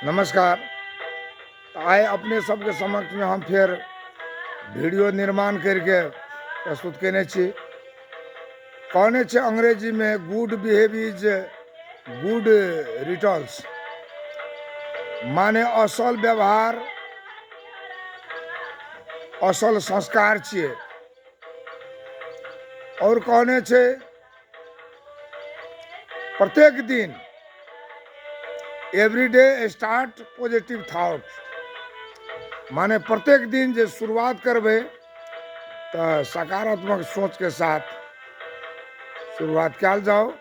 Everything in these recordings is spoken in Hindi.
नमस्कार। आए अपने सबके समक्ष में हम फिर वीडियो निर्माण करके प्रस्तुत केने छी। कहने छे अंग्रेजी में good behave is good returns, माने असल व्यवहार असल संस्कार छिए। और कहने छे प्रत्येक दिन एवरीडे स्टार्ट पॉजिटिव थॉट, माने प्रत्येक दिन जो शुरुआत करबे तो सकारात्मक सोच के साथ शुरुआत कल जाओ।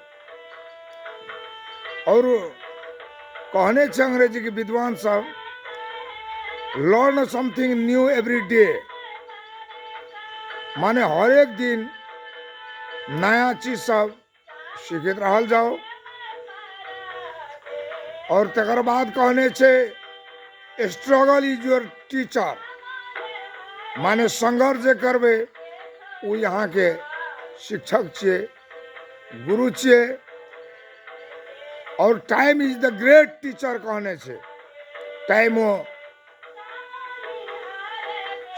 और कहने छे अंग्रेजी के विद्वान सब, learn something new every day, माने हर एक दिन नया चीज सब सीखत रहल जाओ। और तकर बाद कहने छे स्ट्रगल इज योर टीचर, माने संघर्ष जे करबे वो यहाँ के शिक्षक छे, गुरु छे। और time is the great teacher कहने छे, टाइमो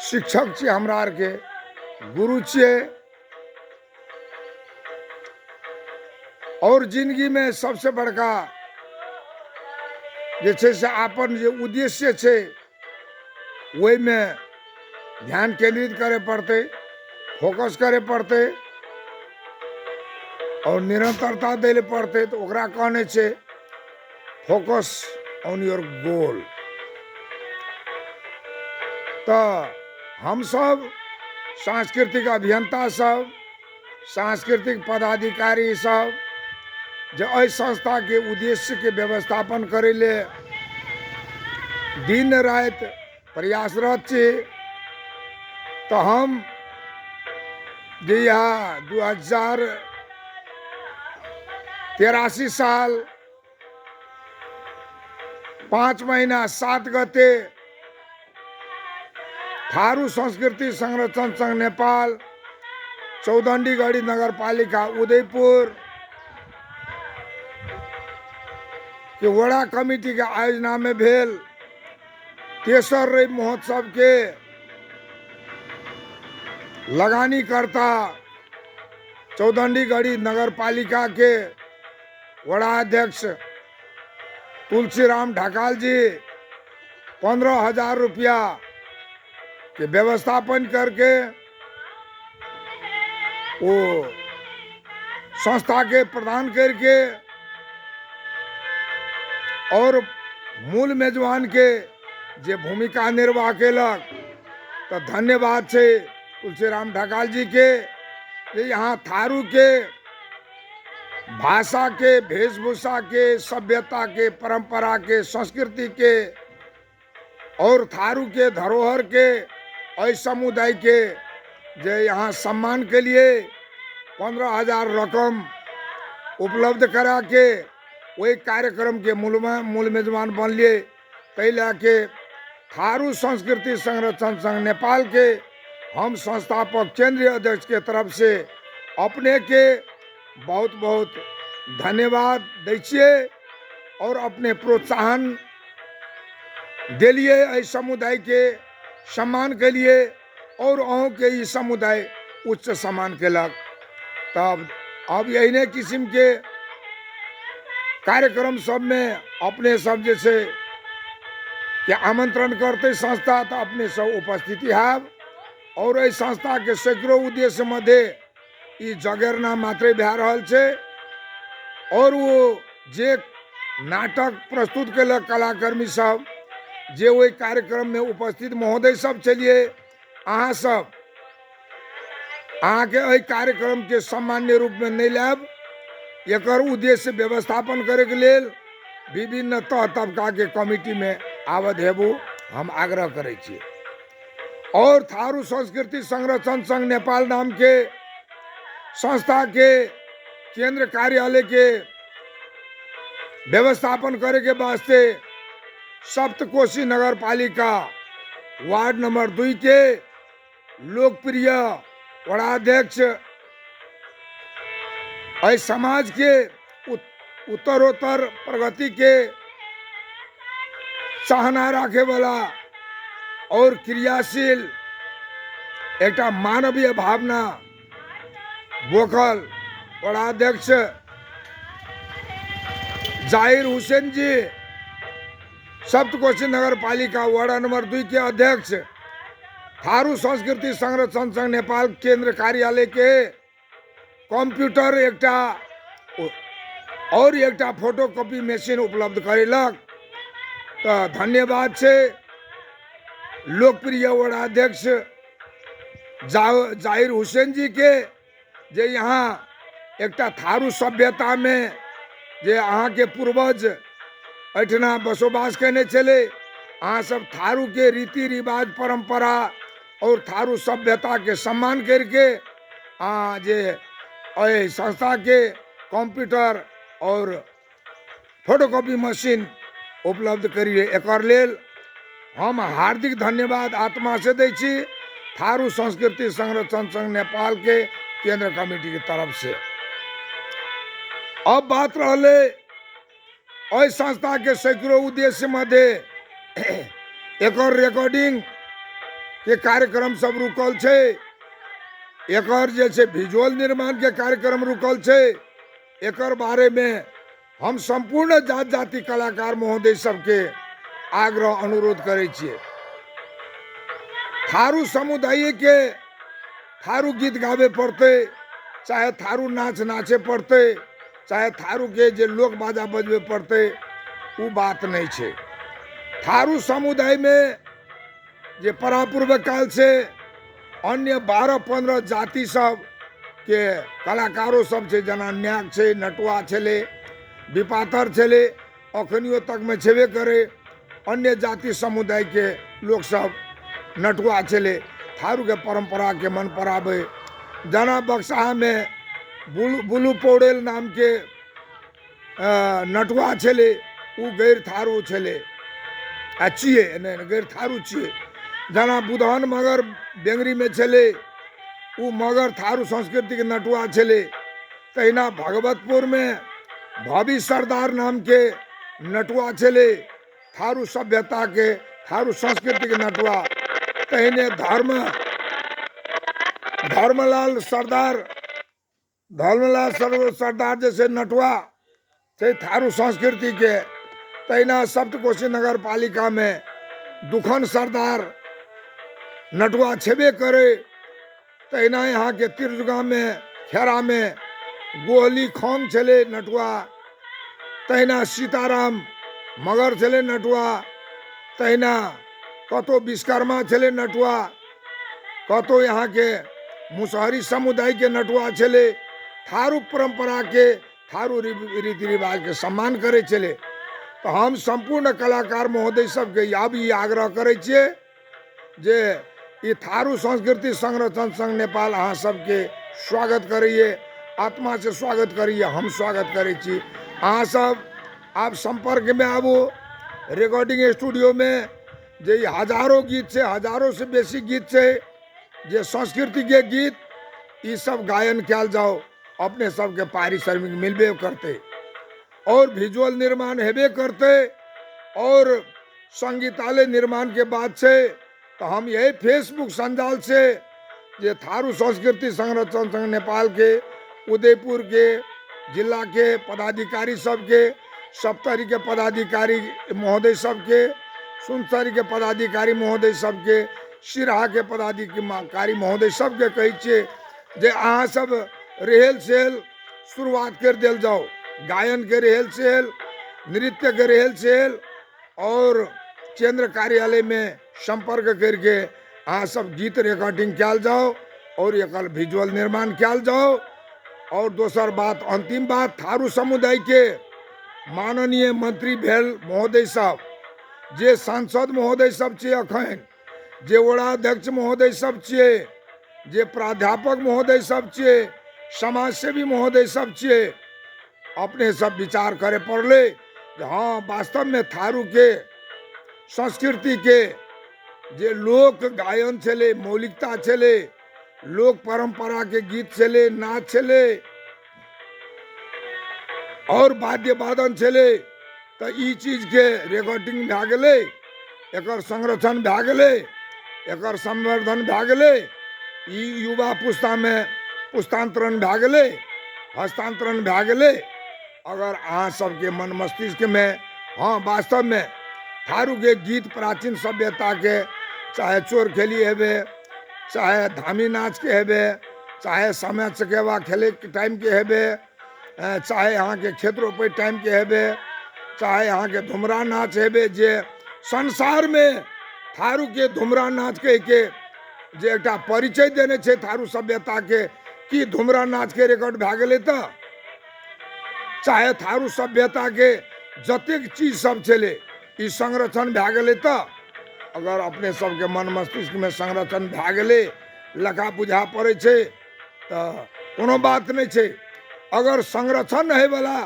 शिक्षक छे, हमरा आर के गुरु छे। और जिंदगी में सबसे बड़का जे छे से आपन जे उद्देश्य छे वही में ध्यान केंद्रित करे पड़ते, फोकस करे पड़ते और निरंतरता दे पड़ते। तो ओकरा कहने छे फोकस ऑन योर गोल। तो हम सब सांस्कृतिक अभियंता सब, सांस्कृतिक पदाधिकारी सब जो एहि संस्था के उद्देश्य के व्यवस्थापन करे ले दिन रात प्रयासरत छे। तो हम जे यहाँ 2083 साल 5 महीना 7 गते थारू संस्कृति संरक्षण संघ नेपाल, चौदंडीगढ़ी नगर पालिका उदयपुर के वड़ा कमिटी के आयोजना में भेल तेसर रवि महोत्सव के लगानी करता चौदंडीगढ़ी नगर पालिका के वड़ा अध्यक्ष तुलसीराम ढकाल जी 15,000 रुपया के व्यवस्थापन करके वो संस्था के प्रदान करके और मूल मेजबान के जे भूमिका निर्वाह केलक, तो धन्यवाद छे तुलसीराम ढकाल जी के। जे यहाँ थारू के भाषा के, वेशभूषा के, सभ्यता के, परंपरा के, संस्कृति के और थारू के धरोहर के ऐ समुदाय के जे यहाँ सम्मान के लिए 15,000 रकम उपलब्ध करा के वही कार्यक्रम के मूल मेजबान बनलिए। तैला के थारू संस्कृति संरक्षण संघ नेपाल के हम संस्थापक केंद्रीय अध्यक्ष के तरफ से अपने के बहुत बहुत धन्यवाद दै छिए और अपने प्रोत्साहन दिलिए इस समुदाय के सम्मान के लिए और अहों के ई समुदाय उच्च सम्मान केलक। तब अब यही किस्म के कार्यक्रम सब में अपने सब जैसे के आमंत्रण करते संस्था, तो अपने सब उपस्थिति है। और इस संस्था के सैकड़ों उद्देश्य मध्य ई जगेरना मात्रे भै रहल छे। और वो जे नाटक प्रस्तुत केलक कलाकर्मी सब, जे वही कार्यक्रम में उपस्थित महोदय सब चलिए, अहाँ सब अहाँ के एहि कार्यक्रम के सामान्य रूप में नहीं लेब। एकर उद्देश्य व्यवस्थापन करे के लेल विभिन्न तह तबका के कमिटी में आवद हेबू हम आग्रह करे छी। और थारू संस्कृति संरक्षण संघ नेपाल नाम के संस्था के केंद्र कार्यालय के व्यवस्थापन करे के वास्ते सप्तकोशी नगर पालिका वार्ड नंबर 2 के लोकप्रिय वड़ाध्यक्ष और समाज के उत्तरोत्तर प्रगति के चाहना रखे वाला और क्रियाशील एक मानवीय भावना वोकल वड़ाध्यक्ष जाहिर हुसैन जी, सप्तकोशी नगर पालिका वार्ड नंबर 2 के अध्यक्ष, थारू संस्कृति संरक्षण संघ नेपाल केंद्र कार्यालय के कंप्यूटर एकटा और एकटा फोटोकॉपी मशीन उपलब्ध करेलक। तो धन्यवाद से लोकप्रिय वार्डाध्यक्ष जाहिर हुसैन जी के, जे यहाँ एकटा थारू सभ्यता में जे अहाँ के पूर्वज एठना बसोबास करने चले, अहाँ सब थारू के रीति रिवाज परंपरा और थारू सभ्यता के सम्मान करके जे संस्था के कंप्यूटर और फोटोकॉपी मशीन उपलब्ध करिए। एकर लेल हम हार्दिक धन्यवाद आत्मा से दै छी थारू संस्कृति संरक्षण संघ नेपाल के केंद्र कमेटी की तरफ से। अब बात रहले ओइ संस्था के सैकड़ों उद्देश्य मध्य एकर रिकॉर्डिंग के कार्यक्रम सब रुकल छे, एकर जैसे विजुअल निर्माण के कार्यक्रम रुकल छे। एकर बारे में हम संपूर्ण जात जाति कलाकार महोदय सबके आग्रह अनुरोध करे छिए। थारू समुदाय के थारू गीत गावे पड़ते, चाहे थारू नाच नाचे पड़ते, चाहे थारू के जे लोक बाजा बजबे पड़ते, वो बात नहीं छे। थारू समुदाय में जे परापूर्व काल से अन्य 12-15 जाति सब के कलाकारों सब छे, जना न्याक छे, नटुआ छले, विपातर छले, अखनियो तक में छेबे करे। अन्य जाति समुदाय के लोग सब नटुआ छले, थारू के परंपरा के मन पराबे। जना बक्सा में बुलू पौड़ेल नाम के नटुआ छले, उ गैर थारू छले, चिए गैर थारू चिए। जना बुधान मगर बेंगरी में छले, उ मगर थारू संस्कृति के नटुआ छले। तहिना भगवतपुर में भवी सरदार नाम के नटुआ छले, थारू सभ्यता के थारू संस्कृति के नटुआ। तहिने धर्मलाल सरदार जैसे नटुआ थे थारू संस्कृति के। तहिना सप्तकोशी नगर पालिका में दुखन सरदार नटुआ छेबे करे। तहिना यहाँ के तिरजुगा में खेरा में गोहली खोंग छले नटुआ। तहिना सीताराम मगर छले नटुआ। तहिना कतो विश्वकर्मा छले नटुआ, कतो यहाँ के मुसहरी समुदाय के नटुआ छले। थारू परंपरा के थारू रीति रिवाज के सम्मान करे चले। तो हम संपूर्ण कलाकार महोदय सबके या भी आग्रह करे छिए जे ये थारू संस्कृति संरक्षण संघ नेपाल अहाँ सबके स्वागत करिए, आत्मा से स्वागत करिए। हम स्वागत करे छी। अहाँ सब आप संपर्क में आबू रिकॉर्डिंग स्टूडियो में, जे हजारों गीत से, हजारों से बेसी गीत से, जे संस्कृति के गीत, ये सब गायन किया जाओ। अपने सबके पारिश्रमिक मिलबे करते और विजुअल निर्माण हेबे करते। और संगीतालय निर्माण के बाद से तो हम यही फेसबुक संजाल से जे थारू संस्कृति संरक्षण संघ नेपाल के उदयपुर के जिला के पदाधिकारी सबके, सप्तरी के पदाधिकारी महोदय सबके, सुनसरी के पदाधिकारी महोदय सबके, सिराहा के पदाधिकारी महोदय सबके कही छे जे अहाँ सब रेहल सेहल शुरुआत कर दिल जाओ। गायन के रेहल सेहल, नृत्य के रेहल सेहल और केंद्र कार्यालय में संपर्क करके अहाँ सब गीत रिकॉर्डिंग किया जाओ और एक विजुअल निर्माण किया जाओ। और दोसर बात, अंतिम बात, थारू समुदाय के माननीय मंत्री भेल महोदय सब, जे सांसद महोदय सब छे अखन, जे वड़ाध्यक्ष महोदय सब छे, जे प्राध्यापक महोदय सब छे, समाजसेवी महोदय सब छे, अपने सब विचार करे पड़ले जे हाँ वास्तव में थारू के संस्कृति के जे लोक गायन छले, मौलिकता छले, लोक परंपरा के गीत छले, नाच छले और वाद्य वादन छले, तो ई चीज के रिकॉर्डिंग भए गेलै, एकर संरक्षण भए गेलै, एकर संवर्धन भए गेलै, ई युवा पुस्ता में पुस्तांतरण भए गेलै, हस्तांतरण भए गेलै। अगर अहाँ सबके मन मस्तिष्क में हाँ वास्तव में थारू के गीत प्राचीन सभ्यता के, चाहे चोर खेली हेबे, चाहे धामी नाच के हेबे, चाहे समय चकेवा खेले के टाइम के हेबे, चाहे यहाँ के खेत रोपे टाइम के हेबे, चाहे यहाँ के धुमरा नाच हेबे, जे संसार में थारू के धुमरा नाच के जे एकटा परिचय देने छे थारू सभ्यता के कि धुमरा नाच के रिकॉर्ड भए गेलै। तो चाहे थारू सभ्यता के जतेक चीज सब छले ई संरक्षण भए गेलै। तो अगर अपने सबके मन मस्तिष्क में संरक्षण भए गेलै, लखा बुझा पड़े छे तो कोनो बात नहीं छे। अगर संरक्षण होय वाला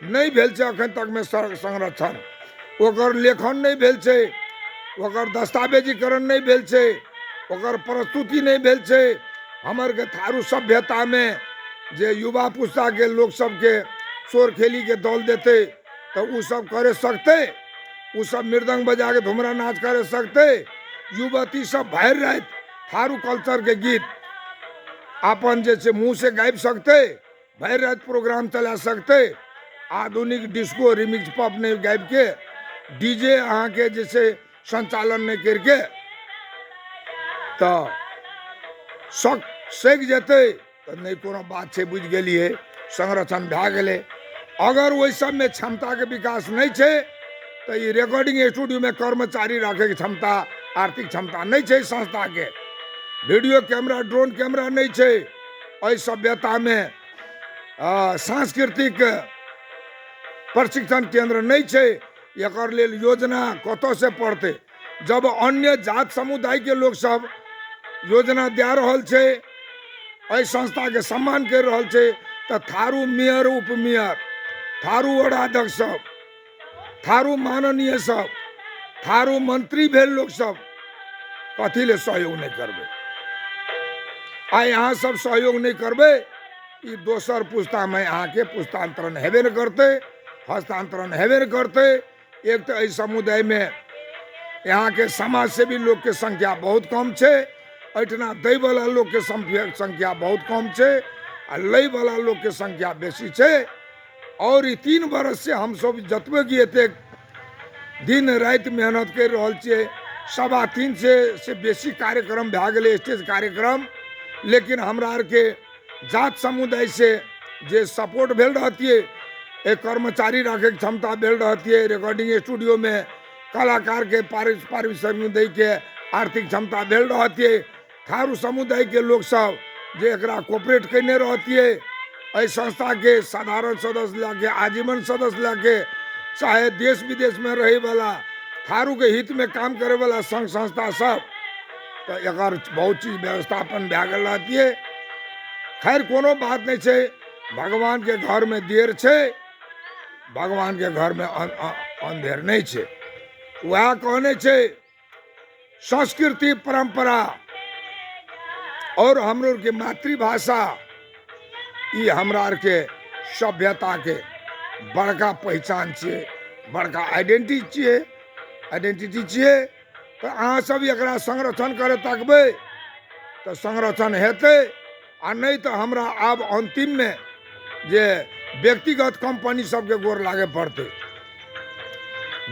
नहीं भेल छे अखन तक में संरक्षण, ओकर लेखन नहीं भेल छे, ओकर दस्तावेजीकरण नहीं भेल छे, ओकर प्रस्तुति नहीं भेल छे, हमर के थारू सभ्यता में जे युवा पुस्ता के लोग सबके चोर खेली के दौल देते तो उ सब करे सकते, उ सब मृदंग बजा के धुमरा नाच करे सकते, युवती सब भर रात थारू कल्चर के गीत अपन जैसे मुंह से गायब सकते, भर रात प्रोग्राम चला सकते, आधुनिक डिस्को रिमिक्स पॉप ने गायब के, डीजे अहाँ के जैसे संचालन नहीं करके तो सेक जेते तो नहीं कोनो बात छे, बुझ गेलिए संरक्षण भए गेलै। अगर वही सब में क्षमता के विकास नहीं छे तो ये रिकॉर्डिंग स्टूडियो में कर्मचारी रखे के क्षमता, आर्थिक क्षमता नहीं छे संस्था के, वीडियो कैमरा ड्रोन कैमरा नहीं छे, और सभ्यता में सांस्कृतिक प्रशिक्षण केंद्र नहीं छे, एकर लेल योजना कतौ से पड़ते। जब अन्य जात समुदाय के लोग सब योजना दे रहल छे, एहि संस्था के सम्मान कर रहल छे, तो थारू मेयर उप मेयर, थारू वडाध्यक्ष सब, थारू माननीय सब, थारू मंत्री भेल लोग सब कथी ले सहयोग नहीं करबे। आ यहाँ सब सहयोग नहीं करबे, ई दोसर पुस्ता में यहाँ के पुस्तांतरण हेबे न करते, हस्तांतरण हेबे न करते। एक तो इस समुदाय में यहाँ के समाज सेवी लोग के संख्या बहुत कम छे, एठना दै वाला लोग के संख्या बहुत कम छे, आ लै वाला लोग के संख्या बेसी छे। और ई 3 बरस से हम सब जतबे की एतेक दिन रात मेहनत कर रहल छियै, 3.5 से बेसी कार्यक्रम भए गेलै, स्टेज कार्यक्रम, लेकिन हमरा आर के जात समुदाय से जे सपोर्ट भेल रहतियै, एक कर्मचारी रखे क्षमता भेल रहतियै, रिकॉर्डिंग स्टूडियो में कलाकार के पारिश्रमिक दै के आर्थिक क्षमता भेल रहतियै, थारू समुदाय के लोग सब जे एकरा कोऑपरेट करने रहतियै, एहि संस्था के साधारण सदस्य लाके आजीवन सदस्य लाके, चाहे देश विदेश में रहे वाला थारू के हित में काम करे वाला संघ संस्था सब, तो एकर बहुत चीज व्यवस्थापन भए गेल रहतियै। खैर कोनो बात नहीं छे, भगवान के घर में देर छे, भगवान के घर में अंधेर नहीं छे। वह कहने छे संस्कृति परंपरा और हमरो के मातृभाषा ई हमरा आर के सभ्यता के बड़का पहचान छे, बड़का आइडेंटिटी छे। तो अहाँ सब एकरा संरक्षण करे तकबे तो संरक्षण हेते, आ नहीं तो हमरा अब अंतिम में जे व्यक्तिगत कंपनी सबके गोर लागे पड़ते,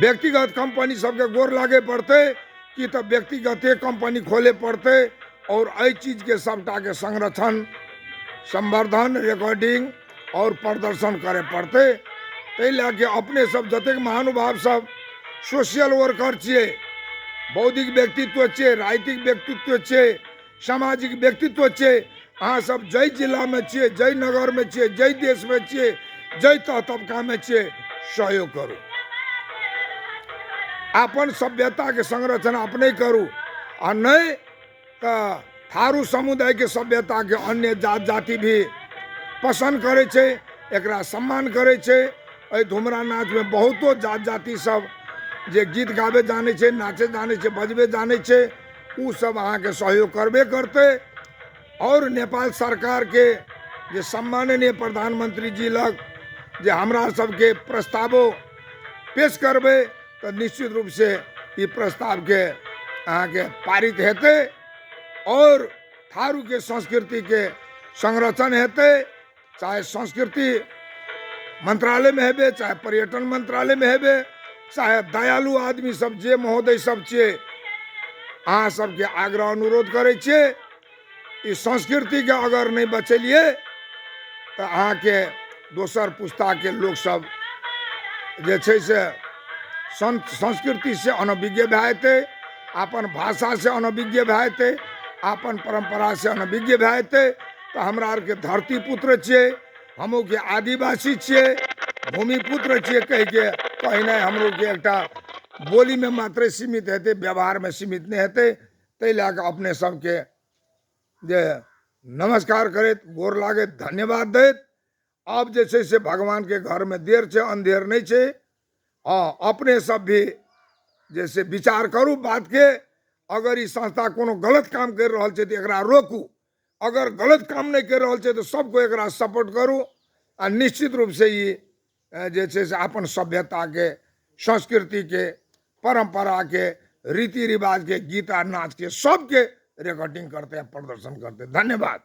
व्यक्तिगत कंपनी सबके गोर लागे पड़ते कि तो व्यक्तिगत कंपनी खोले पड़ते, और एहि चीज के सबटा के संरक्षण, संवर्धन, रिकॉर्डिंग और प्रदर्शन करे पड़ते। ताहि लए अपने सब जतेक महानुभाव सब सोशल वर्कर छिए, बौद्धिक व्यक्तित्व छिए, राजनीतिक व्यक्तित्व छिए, सामाजिक व्यक्तित्व छिए, अहाँ सब जय जिला में छिए, जय नगर में छिए, जय देश में छिए, जय तबका में छिए, सहयोग करू, अपन सभ्यता के संरक्षण अपने करू, आ नहीं तो थारू समुदाय के सभ्यता के अन्य जात जाति भी पसंद करे छे, एकरा सम्मान करे छे। एहि धुमरा नाच में बहुतो जात जाति सब जे गीत गावे जाने छे, नाचे जाने छे, बजबे जाने छे, उ सब अहाँ के सहयोग करबे करते। और नेपाल सरकार के जे सम्माननीय प्रधानमंत्री जी लग जे हमरा सबके प्रस्तावो पेश करबे तो निश्चित रूप से ई प्रस्ताव के अहाँ के पारित हेते और थारू के संस्कृति के संरक्षण हेते, चाहे संस्कृति मंत्रालय में हेबे, चाहे पर्यटन मंत्रालय में हेबे, चाहे दयालु आदमी सब जे महोदय सब छे, अहाँ सबके आग्रह अनुरोध करे छे, ई संस्कृति के अगर नहीं बचेलिए तो अहाँ के दोसर पुस्ता के लोग सब जे छे से संस्कृति से अनभिज्ञ भए जेतै, अपन भाषा से अनभिज्ञ भए जेतै, अपन परंपरा से अनभिज्ञ भए जेतै। तो हमरा आर के धरती पुत्र छिए, हमो के आदिवासी छिए, भूमिपुत्र छिए कह के कहीं नहीं हमरो के एकटा बोली में मात्र सीमित हेतै, व्यवहार में सीमित नहीं हेतै। तै लए के अपने सबके जे नमस्कार करैत, गोर लागैत, धन्यवाद दैत, अब जे छै से भगवान के घर में देर छै, अंधेर नहीं छै। हाँ, अपने सब भी जैसे विचार करू बात के, अगर ई संस्था कोनो गलत काम कर रहल छै तो एकरा रोकू, अगर गलत काम नहीं कर रहल छै तो सबको एकरा सपोर्ट करू। आ निश्चित रूप से ई जे छै से अपन सभ्यता के, संस्कृति के, परंपरा के, रीति रिवाज के, गीत आ नाच के सबके रिकॉर्डिंग करते हैं, प्रदर्शन करते हैं। धन्यवाद।